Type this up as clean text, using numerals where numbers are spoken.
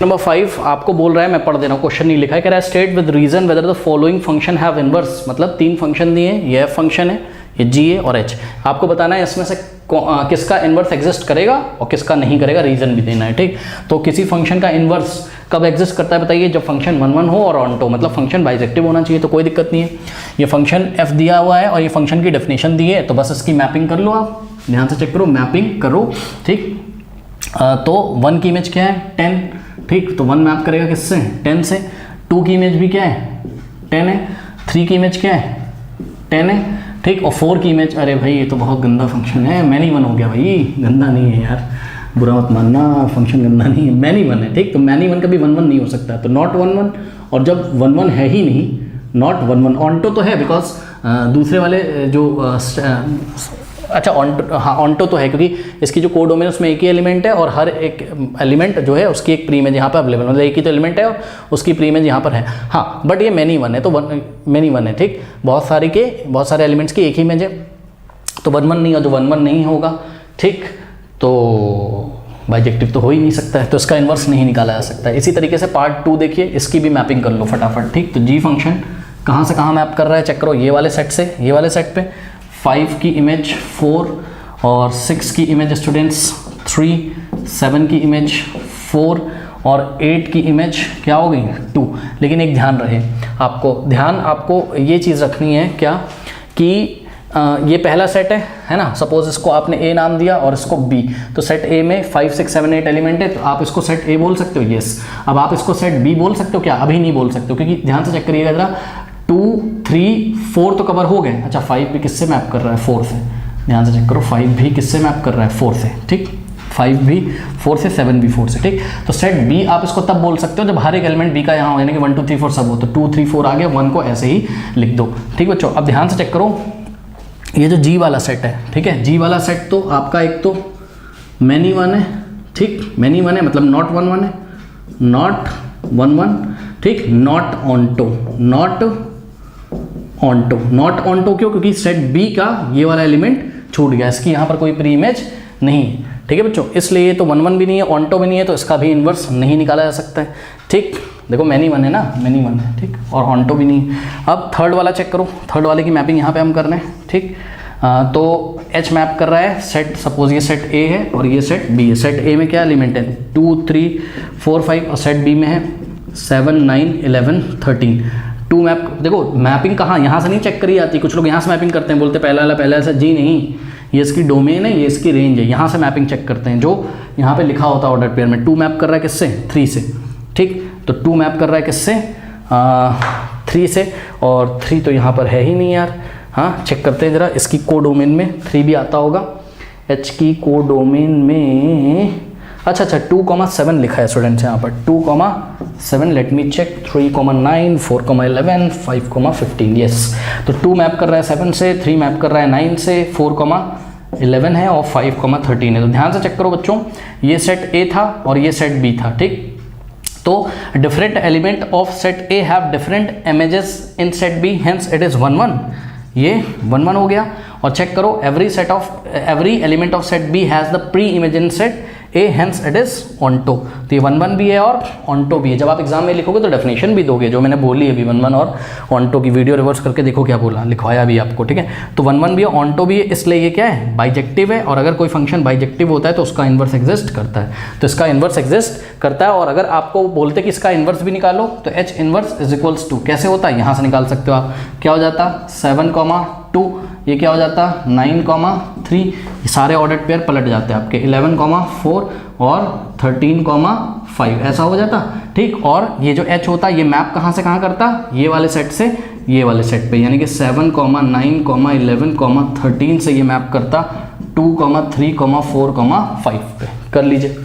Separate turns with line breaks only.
Number 5 आपको बोल रहा है, मैं पढ़ दे रहा हूँ, क्वेश्चन नहीं लिखा है, कह रहा है state with reason whether the following function have inverse, मतलब 3 फंक्शन दिए हैं, ये f फंक्शन है, ये g है और h। आपको बताना है इसमें से किसका इनवर्स एग्जिस्ट करेगा और किसका नहीं करेगा, रीजन भी देना है, ठीक। तो किसी फंक्शन का इनवर्स कब एग्जिस्ट करता है बताइए, जब फंक्शन 1 1 हो और ऑनटो, मतलब फंक्शन बाइजेक्टिव होना चाहिए, तो कोई दिक्कत नहीं है। ये फंक्शन f दिया हुआ है और ये फंक्शन की डेफिनेशन दी है, तो बस इसकी मैपिंग कर लो, आप ध्यान से चेक करो, मैपिंग करो, ठीक। तो 1 की इमेज क्या है 10, ठीक, तो 1 मैप करेगा किससे 10 से। 2 की इमेज भी क्या है 10 है, 3 की इमेज क्या है 10 है, ठीक, और 4 की इमेज, अरे भाई ये तो बहुत गंदा फंक्शन है, मैनी 1 हो गया भाई, गंदा नहीं है यार, बुरा मत मानना, फंक्शन गंदा नहीं है, मैनी 1 है, ठीक। तो मैनी 1 कभी 1 1 नहीं हो सकता, तो नॉट 1 1, और जब 1 1 है ही नहीं, नॉट 1 1, ऑनटो तो है बिकॉज दूसरे वाले जो अच्छा ऑनटो, हाँ ऑनटो तो है क्योंकि इसकी जो कोड डोमेन है उसमें एक ही एलिमेंट है और हर एक एलिमेंट जो है उसकी एक प्री इमेज यहाँ पर अवेलेबल, मतलब एक ही तो एलिमेंट है और उसकी प्री इमेज यहाँ पर है, हाँ। बट ये मैनी 1 है, तो मैनी 1 है, ठीक, बहुत सारे एलिमेंट्स की एक ही इमेज है, तो 1 1 नहीं है, जो 1 1 नहीं होगा, ठीक, तो बाइजेक्टिव तो हो ही नहीं सकता है, तो इसका इन्वर्स नहीं निकाला जा सकता है। इसी तरीके से पार्ट 2 देखिए, इसकी भी मैपिंग कर लो फटाफट, ठीक। तो जी फंक्शन कहाँ से कहाँ मैप कर रहा है, चेक करो, ये वाले सेट से ये वाले सेट पे 5 की इमेज 4 और 6 की इमेज स्टूडेंट्स 3, 7 की इमेज 4 और 8 की इमेज क्या हो गई 2। लेकिन एक ध्यान रहे आपको ये चीज़ रखनी है क्या कि ये पहला सेट है ना, सपोज इसको आपने A नाम दिया और इसको B, तो सेट A में 5 6 7 8 एलिमेंट है, तो आप इसको सेट A बोल सकते हो, यस। अब आप इसको सेट B बोल सकते हो क्या, अभी नहीं बोल सकते हो, क्योंकि ध्यान से चेक करिएगा जरा, 2 3 4 तो कवर हो गए, अच्छा 5 भी किससे मैप कर रहा है 4 से, ध्यान से चेक करो, 5 भी किससे मैप कर रहा है 4 से, ठीक, 5 भी 4 से, 7 भी 4 से, ठीक। तो सेट B आप इसको तब बोल सकते हो जब हर एक एलिमेंट B का यहाँ हो, यानी कि 1 2 3 4 सब हो, तो 2 3 4 आ गया, 1 को ऐसे ही लिख दो, ठीक बच्चों। अब ध्यान से चेक करो, ये जो G वाला सेट है, ठीक है, G वाला सेट तो आपका एक तो मैनी 1 है, ठीक, मैनी 1 है मतलब नॉट 1 1 है, नॉट 1 1, ठीक, नॉट ऑनटो क्यों, क्योंकि सेट B का ये वाला एलिमेंट छूट गया, इसकी यहाँ पर कोई प्री इमेज नहीं, ठीक है बच्चों, इसलिए तो 1 1 भी नहीं है, ऑनटो भी नहीं है, तो इसका भी इन्वर्स नहीं निकाला जा सकता है, ठीक। देखो मैनी 1 है ना, मैनी 1 है, ठीक, और ऑनटो भी नहीं है। अब थर्ड वाला चेक करो, थर्ड वाले की मैपिंग यहाँ पे हम कर रहे हैं, ठीक। तो H मैप कर रहा है सेट, सपोज ये सेट A है और ये सेट B है, सेट A में क्या एलिमेंट है 2 3 4 5 और सेट B में है 7 9 11 13। 2 मैप, देखो मैपिंग कहाँ, यहाँ से नहीं चेक करी जाती, कुछ लोग यहाँ से मैपिंग करते हैं, बोलते पहला वाला से, जी नहीं, ये इसकी डोमेन है, ये इसकी रेंज है, यहाँ से मैपिंग चेक करते हैं, जो यहाँ पे लिखा होता है ऑर्डर पेयर में। 2 मैप कर रहा है किससे 3 से, ठीक, तो 2 मैप कर रहा है किससे 3 से, और 3 तो यहाँ पर है ही नहीं यार, हाँ चेक करते हैं जरा, इसकी कोडोमेन में 3 भी आता होगा, H की कोडोमेन में, अच्छा 2,7 लिखा है स्टूडेंट्स यहाँ पर, 2,7, लेट मी चेक, 3,9 4,11 5,15, यस। तो 2 मैप कर रहा है 7 से, 3 मैप कर रहा है 9 से, 4,11 है और 5,13 है। तो ध्यान से चेक करो बच्चों, ये सेट A था और ये सेट B था, ठीक। तो different element of set A have different images in set B, hence it is 1 1, ये 1 1 हो गया। और चेक करो, every element of set B has the pre image in set A, hence it is onto. तो ये 1 1 भी है और ऑनटो भी है। जब आप एग्जाम में लिखोगे तो डेफिनेशन भी दोगे, जो मैंने बोली है अभी 1 1 और ऑनटो की, वीडियो रिवर्स करके देखो क्या बोला, लिखवाया भी आपको, ठीक है। तो 1 1 भी है, ऑनटो भी है, इसलिए ये क्या है बाइजेक्टिव है, और अगर कोई फंक्शन बाइजेक्टिव होता है तो उसका इन्वर्स एग्जिस्ट करता है, तो इसका इन्वर्स एग्जिस्ट करता है। और अगर आपको बोलते कि इसका इन्वर्स भी निकालो तो H inverse is equals to कैसे होता है, यहाँ से निकाल सकते हो आप, क्या हो जाता 7,2, ये क्या हो जाता 9,3, सारे ऑर्डर्ड पेयर पलट जाते हैं आपके, 11,4 और 13,5 ऐसा हो जाता, ठीक। और ये जो H होता ये मैप कहाँ से कहाँ करता, ये वाले सेट से ये वाले सेट पे, यानी कि 7, 9, 11, 13 से ये मैप करता 2, 3, 4, 5 पे। कर लीजिए।